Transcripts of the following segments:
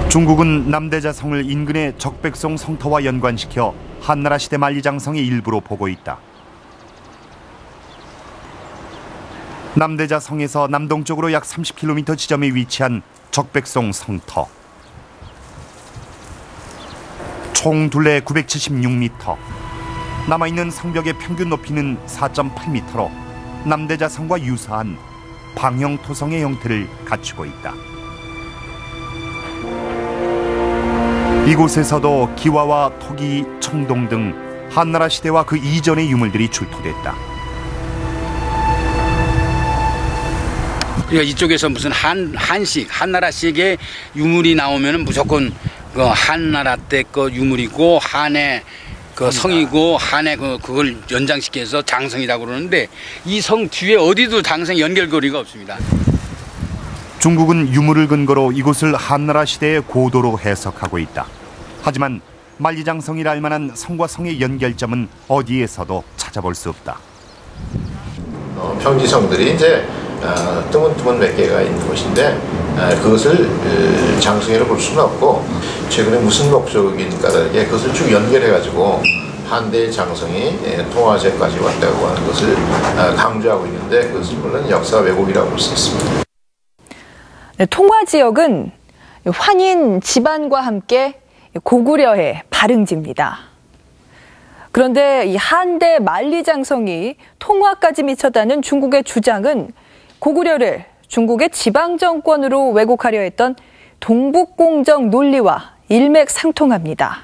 중국은 남대자성을 인근의 적백송 성터와 연관시켜 한나라 시대 만리장성의 일부로 보고 있다. 남대자성에서 남동쪽으로 약 30km 지점에 위치한 적백송 성터. 총 둘레 976m. 남아있는 성벽의 평균 높이는 4.8m로 남대자성과 유사한 방형 토성의 형태를 갖추고 있다. 이곳에서도 기와와 토기, 청동 등 한나라 시대와 그 이전의 유물들이 출토됐다. 그러니까 이쪽에서 무슨 한나라식의 유물이 나오면은 무조건 그 한나라 때 그 유물이고 한의 그 성이고 한의 그걸 연장시켜서 장성이라고 그러는데 이 성 뒤에 어디도 장성 연결고리가 없습니다. 중국은 유물을 근거로 이곳을 한나라 시대의 고도로 해석하고 있다. 하지만 만리장성이라 할 만한 성과 성의 연결점은 어디에서도 찾아볼 수 없다. 평지성들이 이제 드문드문 몇 개가 있는 곳인데 그것을 장성이라고 볼 수는 없고 최근에 무슨 목적인 까닭에 그것을 쭉 연결해가지고 한대의 장성이 통화제까지 왔다고 하는 것을 강조하고 있는데 그것은 물론 역사 왜곡이라고 볼 수 있습니다. 네, 통화지역은 환인 집안과 함께 고구려의 발흥지입니다. 그런데 이 한대 만리장성이 통화까지 미쳤다는 중국의 주장은 고구려를 중국의 지방정권으로 왜곡하려 했던 동북공정 논리와 일맥상통합니다.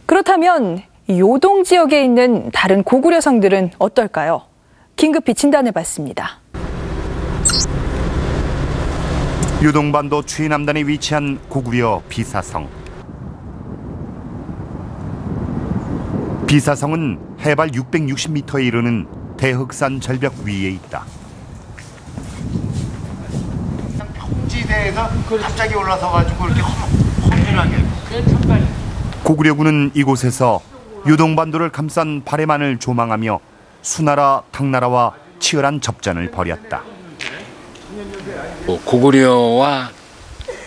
그렇다면 요동 지역에 있는 다른 고구려 성들은 어떨까요? 긴급히 진단해봤습니다. 유동반도 최남단에 위치한 고구려 비사성. 비사성은 해발 660m에 이르는 대흑산 절벽 위에 있다. 평지대에서 갑자기 올라서가지고 이렇게 험준하게. 고구려군은 이곳에서 유동반도를 감싼 발해만을 조망하며 수나라, 당나라와 치열한 접전을 벌였다. 고구려와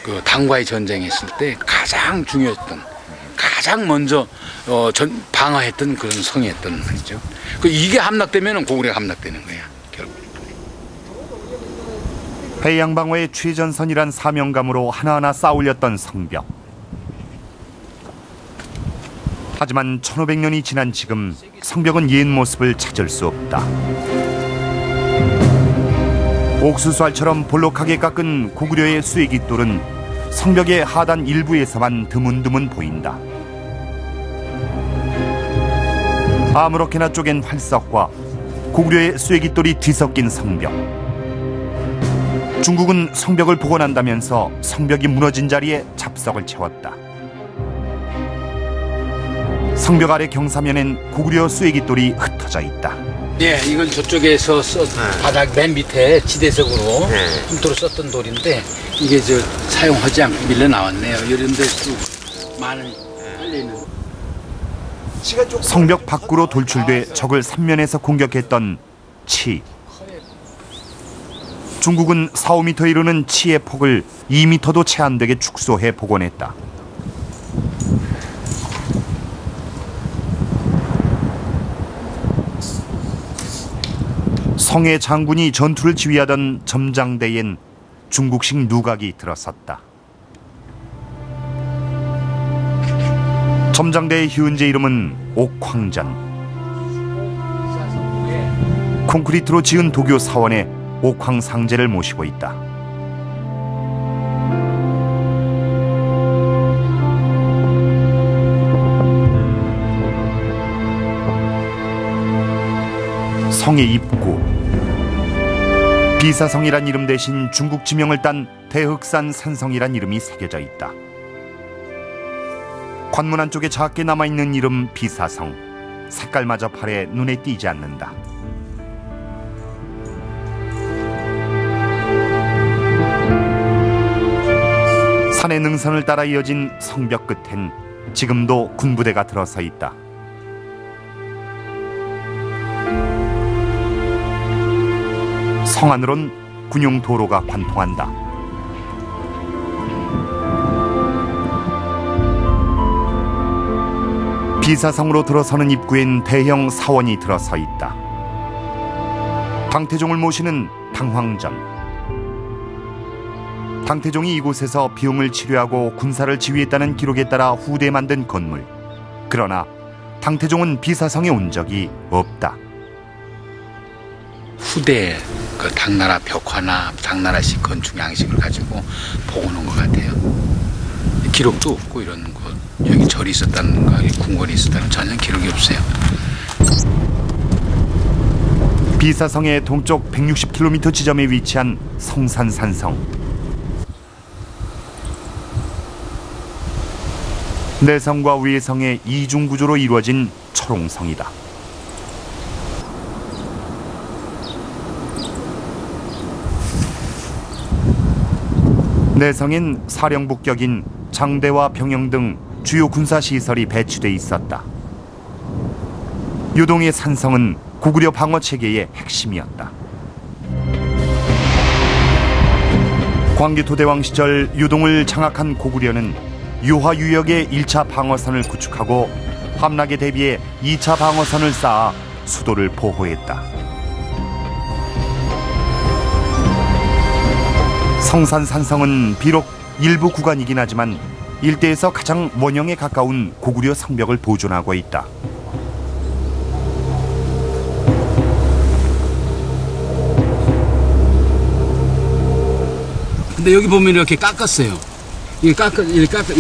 그 당과의 전쟁했을 때 가장 중요했던, 가장 먼저 방어했던 그런 성이었던 말이죠. 이게 함락되면 고구려가 함락되는 거야, 결국. 해양방어의 최전선이란 사명감으로 하나하나 쌓아올렸던 성벽. 하지만 1500년이 지난 지금 성벽은 옛 모습을 찾을 수 없다. 옥수수알처럼 볼록하게 깎은 고구려의 쇠깃돌은 성벽의 하단 일부에서만 드문드문 보인다. 아무렇게나 쪼갠 활석과 고구려의 쇠깃돌이 뒤섞인 성벽. 중국은 성벽을 복원한다면서 성벽이 무너진 자리에 잡석을 채웠다. 성벽 아래 경사면엔 고구려 쇠깃돌이 흩어져 있다. 네, 이건 저쪽에서 바닥 맨 밑에 지대석으로 흠도로 썼던 돌인데 이게 사용하지 않고 밀려 나왔네요. 이런 데도 많은 깔려있는. 성벽 밖으로 돌출돼 적을 삼면에서 공격했던 치. 중국은 4-5m 이르는 치의 폭을 2m도 채 안 되게 축소해 복원했다. 성의 장군이 전투를 지휘하던 점장대엔 중국식 누각이 들어섰다. 점장대의 현재 이름은 옥황전. 콘크리트로 지은 도교 사원에 옥황상제를 모시고 있다. 성의 입구. 비사성이란 이름 대신 중국 지명을 딴 대흑산 산성이란 이름이 새겨져 있다. 관문 안쪽에 작게 남아있는 이름 비사성. 색깔마저 파래 눈에 띄지 않는다. 산의 능선을 따라 이어진 성벽 끝엔 지금도 군부대가 들어서 있다. 성 안으론 군용 도로가 관통한다. 비사성으로 들어서는 입구엔 대형 사원이 들어서 있다. 당태종을 모시는 당황전. 당태종이 이곳에서 비용을 치료하고 군사를 지휘했다는 기록에 따라 후대에 만든 건물. 그러나 당태종은 비사성에 온 적이 없다. 후대 그 당나라 벽화나 당나라식 건축 양식을 가지고 보고놓은 것 같아요. 기록도 없고 이런 거 여기 절이 있었다는가 궁궐이 있었다는 전혀 기록이 없어요. 비사성의 동쪽 160km 지점에 위치한 성산산성. 내성과 외성의 이중 구조로 이루어진 철옹성이다. 내성엔 사령부격인 장대와 병영 등 주요 군사시설이 배치돼 있었다. 유동의 산성은 고구려 방어체계의 핵심이었다. 광개토대왕 시절 유동을 장악한 고구려는 유화유역의 1차 방어선을 구축하고 함락에 대비해 2차 방어선을 쌓아 수도를 보호했다. 성산산성은 비록 일부 구간이긴 하지만 일대에서 가장 원형에 가까운 고구려 성벽을 보존하고 있다. 근데 여기 보면 이렇게 깎았어요. 이게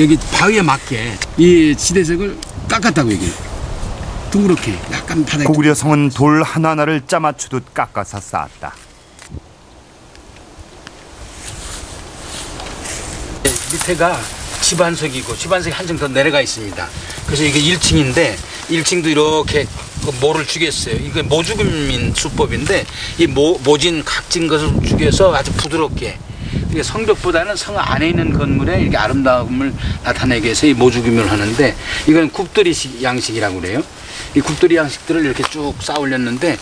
여기 바위에 맞게 이 지대색을 깎았다고 여기. 둥그렇게 약간 바닥에. 고구려 성은 돌 하나하나를 짜맞추듯 깎아서 쌓았다. 밑에가 집안석이고 집안석이 한층 더 내려가 있습니다. 그래서 이게 1층인데 1층도 이렇게 모를 죽였어요. 이게 모죽인 수법인데 이 모진 각진 것을 죽여서 아주 부드럽게 성벽보다는 성 안에 있는 건물에 이렇게 아름다움을 나타내기 위해서 이 모죽임을 하는데 이건 굽돌이 양식이라고 그래요. 이 굽돌이 양식들을 이렇게 쭉 쌓아 올렸는데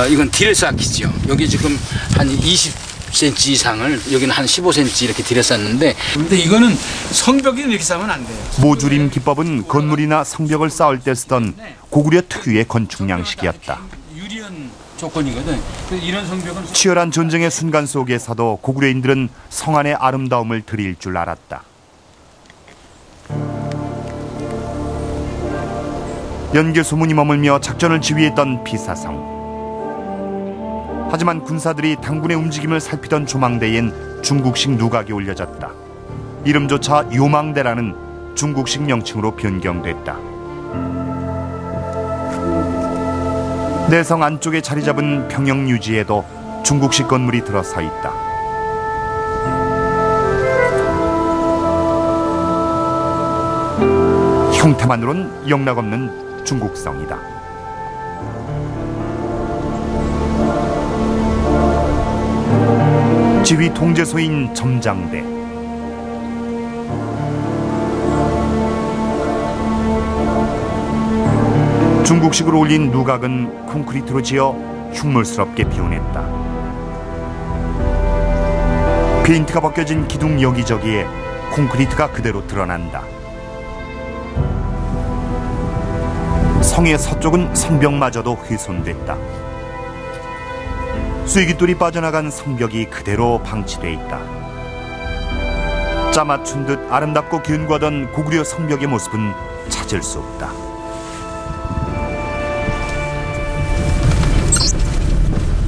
이건 딜을 쌓기죠. 여기 지금 한 20cm 이상을 여기는 한 15cm 이렇게 딜을 쌓는데 근데 이거는 성벽이 이렇게 쌓으면 안 돼요. 모주림 기법은 건물이나 성벽을 쌓을 때 쓰던 고구려 특유의 건축 양식이었다. 유리한 조건이거든. 이런 성벽은 치열한 전쟁의 순간 속에서도 고구려인들은 성 안의 아름다움을 드릴 줄 알았다. 연개 소문이 머물며 작전을 지휘했던 비사성. 하지만 군사들이 당군의 움직임을 살피던 조망대엔 중국식 누각이 올려졌다. 이름조차 요망대라는 중국식 명칭으로 변경됐다. 내성 안쪽에 자리 잡은 병영 유지에도 중국식 건물이 들어서 있다. 형태만으론 영락없는 중국성이다. 지휘 통제소인 점장대. 중국식으로 올린 누각은 콘크리트로 지어 흉물스럽게 표현했다. 페인트가 벗겨진 기둥 여기저기에 콘크리트가 그대로 드러난다. 성의 서쪽은 성벽마저도 훼손됐다. 쐐기돌이 빠져나간 성벽이 그대로 방치돼 있다. 짜맞춘 듯 아름답고 견고하던 고구려 성벽의 모습은 찾을 수 없다.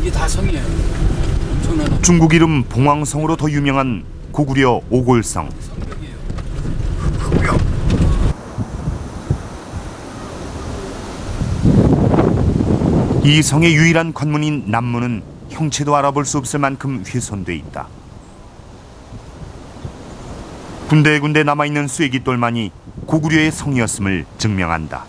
이게 다 성이에요. 엄청난 중국 이름 봉황성으로 더 유명한 고구려 오골성. 이 성의 유일한 관문인 남문은 형체도 알아볼 수 없을 만큼 훼손돼 있다. 군데군데 남아있는 쐐기돌만이 고구려의 성이었음을 증명한다.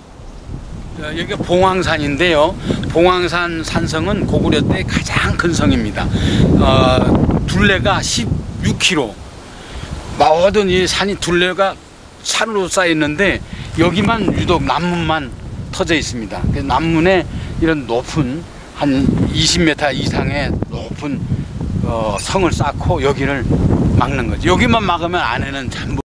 여기가 봉황산인데요. 봉황산 산성은 고구려 때 가장 큰 성입니다. 둘레가 16km. 모든 이 산이 둘레가 산으로 쌓여 있는데 여기만 유독 남문만 터져 있습니다. 그래서 남문에 이런 높은 한 20m 이상의 높은 성을 쌓고 여기를 막는 거죠. 여기만 막으면 안에는 전부